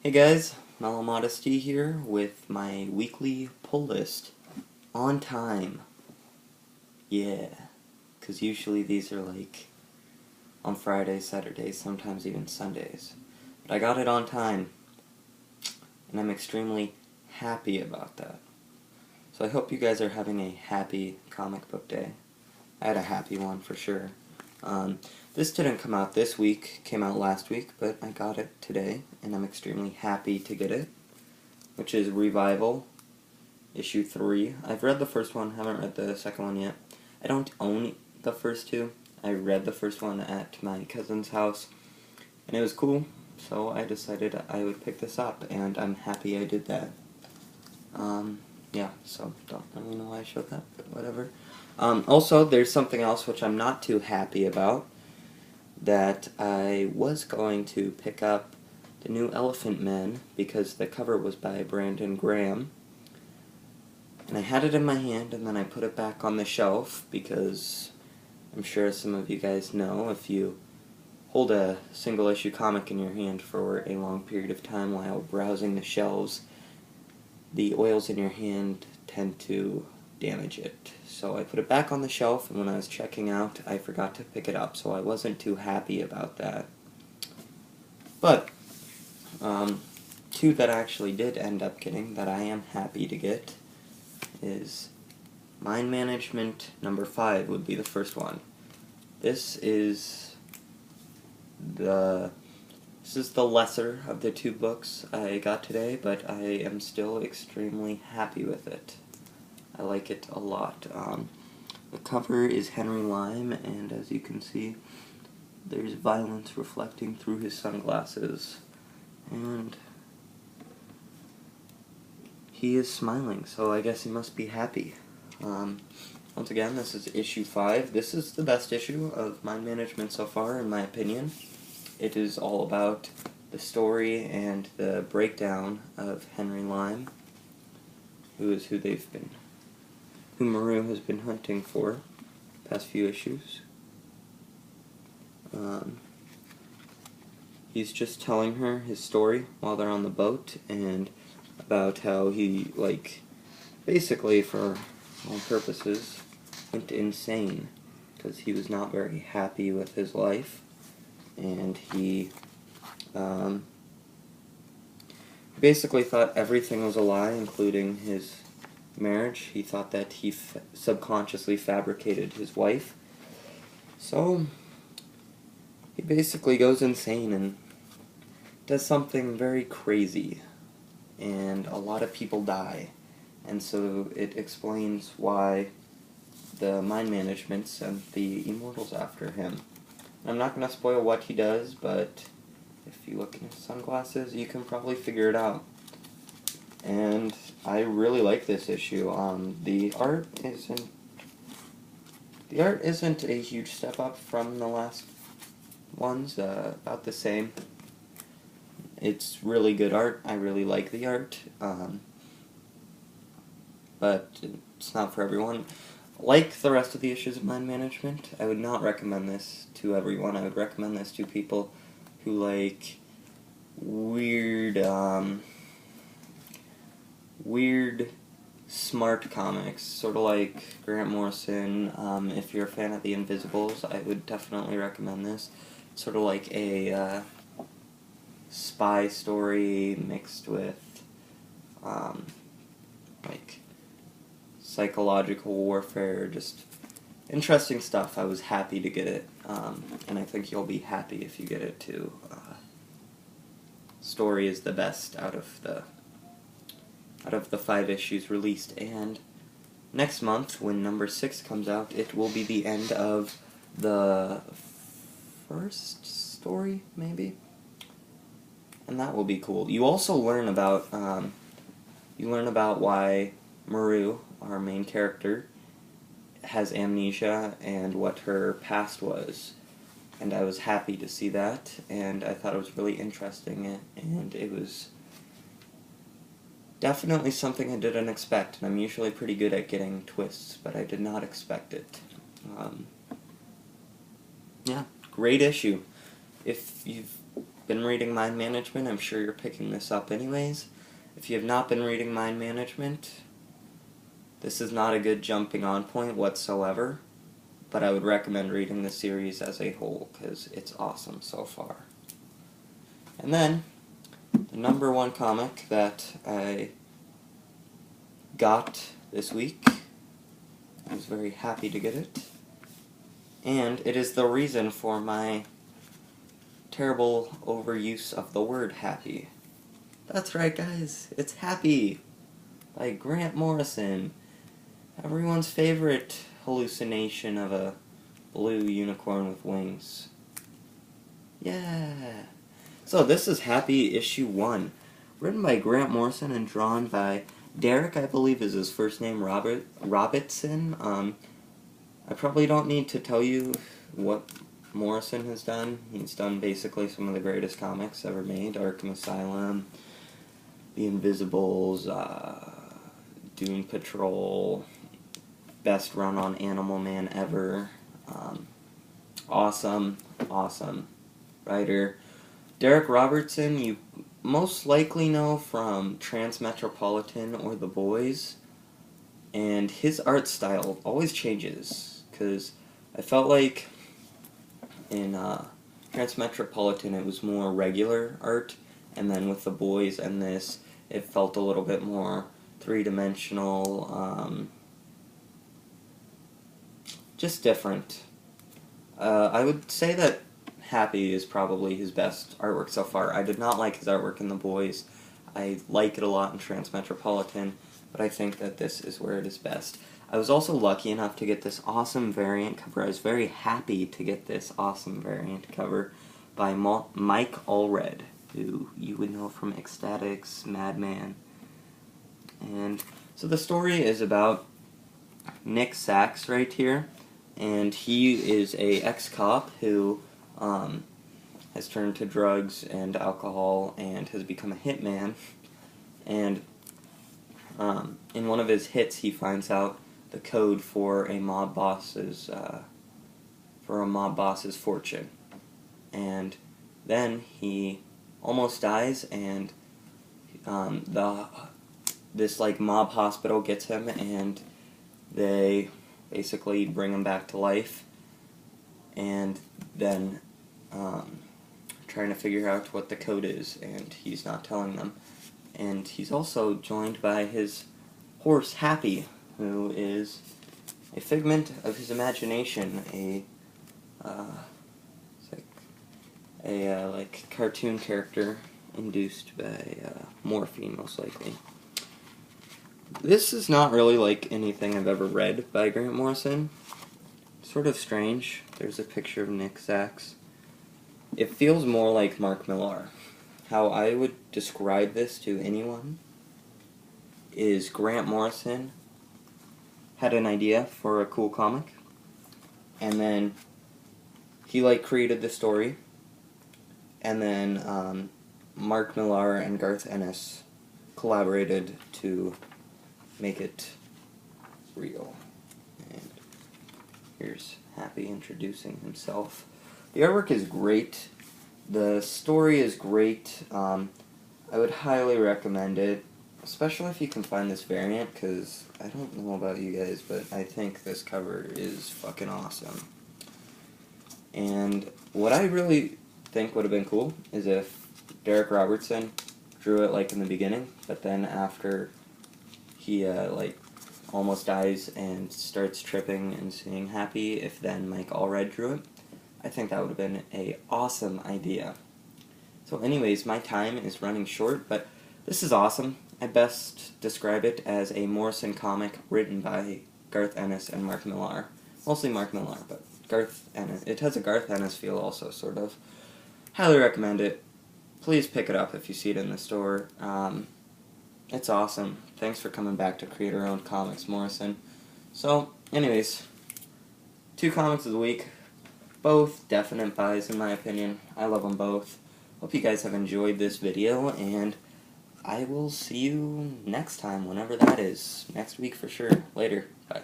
Hey guys, Mellow Modesty here with my weekly pull list. On time. Yeah. Because usually these are like on Fridays, Saturdays, sometimes even Sundays. But I got it on time. And I'm extremely happy about that. So I hope you guys are having a happy comic book day. I had a happy one for sure. This didn't come out this week, came out last week, but I got it today, and I'm extremely happy to get it, which is Revival, issue 3. I've read the first one, haven't read the second one yet. I don't own the first two. I read the first one at my cousin's house, and it was cool, so I decided I would pick this up, and I'm happy I did that. Yeah, so don't really know why I showed that, but whatever. Also, there's something else which I'm not too happy about, that I was going to pick up the new Elephant Men, because the cover was by Brandon Graham, and I had it in my hand, and then I put it back on the shelf, because I'm sure some of you guys know, if you hold a single-issue comic in your hand for a long period of time while browsing the shelves, the oils in your hand tend to damage it. So I put it back on the shelf, and when I was checking out, I forgot to pick it up, so I wasn't too happy about that. But, two that I actually did end up getting, that I am happy to get, is Mind Management number 5 would be the first one. This is the lesser of the two books I got today, but I am still extremely happy with it. I like it a lot. The cover is Henry Lime, and as you can see, there's violence reflecting through his sunglasses. And he is smiling, so I guess he must be happy. Once again, this is issue 5. This is the best issue of Mind Management so far, in my opinion. It is all about the story and the breakdown of Henry Lime, who Maru has been hunting for the past few issues. He's just telling her his story while they're on the boat, and about how he, basically for all purposes, went insane because he was not very happy with his life. And he basically thought everything was a lie, including his marriage. He thought that he subconsciously fabricated his wife. So he basically goes insane and does something very crazy, and a lot of people die. And so it explains why the Mind Management sent the Immortals after him. I'm not going to spoil what he does, but if you look in his sunglasses, you can probably figure it out. And I really like this issue. The art isn't a huge step up from the last ones, about the same. It's really good art. I really like the art, but it's not for everyone. Like the rest of the issues of Mind Management, I would not recommend this to everyone. I would recommend this to people who like weird, smart comics, sort of like Grant Morrison. If you're a fan of The Invisibles, I would definitely recommend this. Sort of like a spy story mixed with psychological warfare, just interesting stuff. I was happy to get it, and I think you'll be happy if you get it too. Story is the best out of the 5 issues released, and next month, when number 6 comes out, it will be the end of the first story, maybe? And that will be cool. You also learn about why Maru, our main character, has amnesia and what her past was. And I was happy to see that, and I thought it was really interesting, and it was definitely something I didn't expect, and I'm usually pretty good at getting twists, but I did not expect it. Yeah, great issue. If you've been reading Mind Management, I'm sure you're picking this up anyways. If you have not been reading Mind Management, this is not a good jumping on point whatsoever, but I would recommend reading the series as a whole because it's awesome so far. And then, the number one comic that I got this week, I was very happy to get it, and it is the reason for my terrible overuse of the word happy. That's right, guys, it's Happy by Grant Morrison, everyone's favorite hallucination of a blue unicorn with wings. Yeah! So this is Happy issue 1, written by Grant Morrison and drawn by Derek, I believe is his first name, Robertson. I probably don't need to tell you what Morrison has done. He's done basically some of the greatest comics ever made. Arkham Asylum, The Invisibles, Doom Patrol, best run on Animal Man ever. Awesome writer. Derek Robertson, you most likely know from Transmetropolitan or The Boys, and his art style always changes, because I felt like in Transmetropolitan it was more regular art, and then with The Boys and this, it felt a little bit more three-dimensional, just different. I would say that Happy is probably his best artwork so far. I did not like his artwork in The Boys. I like it a lot in Transmetropolitan, but I think that this is where it is best. I was also lucky enough to get this awesome variant cover. I was very happy to get this awesome variant cover by Mike Allred, who you would know from Ecstatics, Madman. And so the story is about Nick Sachs right here, and he is a ex-cop who has turned to drugs and alcohol and has become a hitman, and in one of his hits he finds out the code for a mob boss's fortune, and then he almost dies, and this like mob hospital gets him, and they basically bring him back to life, and then trying to figure out what the code is, and he's not telling them. And he's also joined by his horse Happy, who is a figment of his imagination, like cartoon character induced by morphine, most likely. This is not really like anything I've ever read by Grant Morrison. Sort of strange. There's a picture of Nick Sachs. It feels more like Mark Millar. How I would describe this to anyone is Grant Morrison had an idea for a cool comic, and then he created the story, and then Mark Millar and Garth Ennis collaborated to make it real. And here's Happy introducing himself. The artwork is great. The story is great. I would highly recommend it, especially if you can find this variant, because I don't know about you guys, but I think this cover is fucking awesome. And what I really think would have been cool is if Derek Robertson drew it in the beginning, but then after he almost dies and starts tripping and seeing Happy, if then Mike Allred drew it. I think that would have been an awesome idea. So anyways, my time is running short, but this is awesome. I best describe it as a Morrison comic written by Garth Ennis and Mark Millar. Mostly Mark Millar, but Garth Ennis. It has a Garth Ennis feel also, sort of. Highly recommend it. Please pick it up if you see it in the store. It's awesome. Thanks for coming back to Creator-Owned Comics, Morrison. So, anyways, 2 comics of the week. Both definite buys in my opinion. I love them both. Hope you guys have enjoyed this video, and I will see you next time, whenever that is. Next week for sure. Later. Bye.